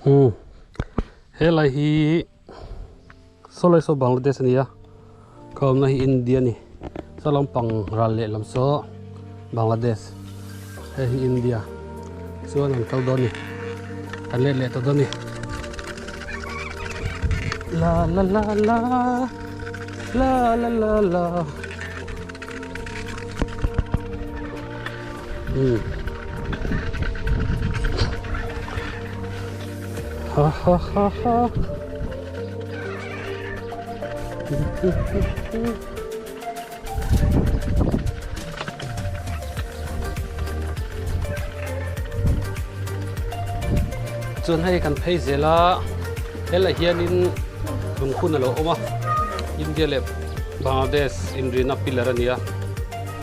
Hmm. Helai hi solai so Bangladesh ania. Kaum na hi India ni. Salam pang ralle lam so Bangladesh. He hi India. Suan an kal doni. Kan le to doni. La la la la. La la la la. Ha ha ha ha. Chuan hei kan phei zela hela hianin lung khun alo oma India le Bangladesh inrina pillar ania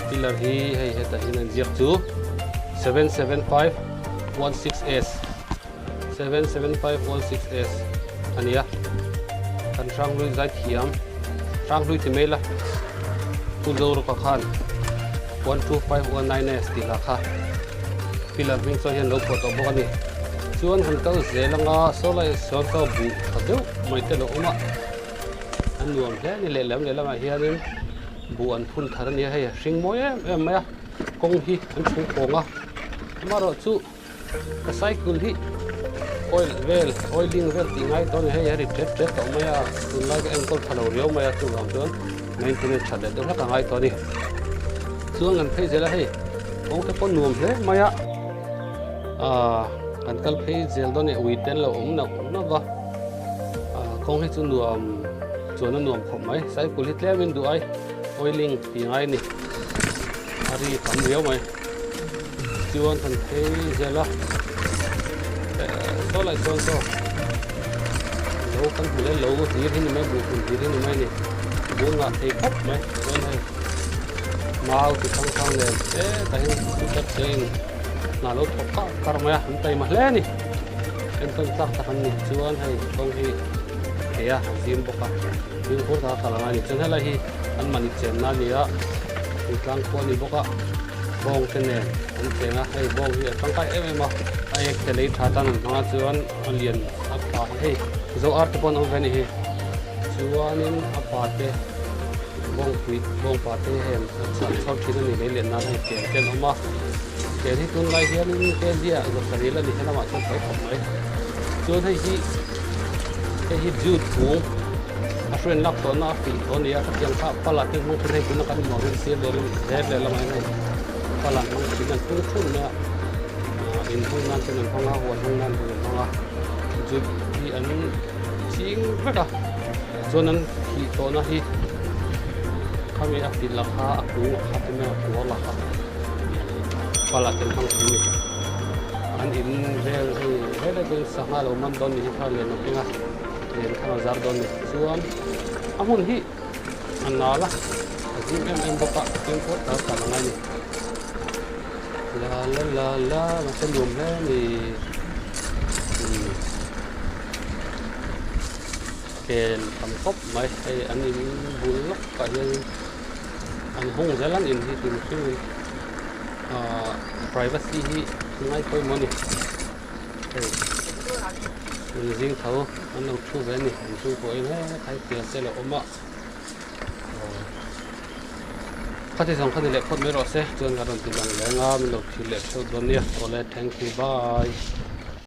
pillar hi hei heta hinan ziak chu 77516S 77516S ania kan rang lui zai thiam rang lui ti mela tu zo ro ka khan 12519S ti la kha pillar ming so hian lo photo bokani chuan han kal zelanga solai son ka bu khadeu mai te lo oma an nuam hle ni le lam hianin bu an phun thar ni hei hring moi em maya kong hi an thu konga maro chu ka cycle hi oiling vel ti ngai ton hei ri tret to maya tun lai ankle phalo riau maya tu ram chuan maintenance chade do la ka ngai to ni chuan an phei zela hei kong te pon nuam hle maya kan kal phei zel do ne weekend lo na wa kong hi chu nuam chuan nuam khom mai cycle hi tlemin du ai oiling ti ngai ni ari kam riau mai chuan kan phei zela so lại so lâu kan hule lâu ti rin mai bu kun ti rin mai ni bu nga te khop mai chuan hai mau ti thang le ta hin su ta chen na lo thok ka karmaya han tai ma hle ni en kan tak ta kan ni chuan hai kong hi ya zin boka din ko ta kala ni chen hala hi an mani chen na ni ya ti tlang ko ni boka bong te ne an chenga hai bong hi tang kai em ma ai ke le tha tan ma chuan alien a pa hei zo art pon on veni hi chuanin a pa te bong pa te hem chau thina ni le len na hai ke ten oma ke hi tun lai hian ke dia zo sarila ni hena ma chu kai khom mai chuan hei hi ju thu a friend lak to na fi to ni a kyang kha pala te mo thre kun kan mo rin se le la mai nei pala mo ti kan tu na in hong nan chen hong a hon hong nan du hong a chu hi an ching veka chuan an hi to na hi khami a ti la kha a ku a ti me ku la kha pala ten hong ti ni an in vel hi hele tu sanga lo man don ni kha le no pinga le kha zar don ni chuan a hun hi an na la azim em boka tin ko ta ka la ni la la la la mà sẽ luồn thế thì kèn tầm cốc mấy hay anh em vui lắm cả như anh hùng rất lắm in thì tìm cái privacy thì ngay coi món này mình riêng thấu anh đâu thu về này anh thu của anh hết thấy tiền sẽ là ôm ạ khát thì xong khát thì lệ phốt mấy rồi sẽ chọn cả đồng tiền bằng lẽ ngã mình được thì lệ số đồn nha. Thank you, bye.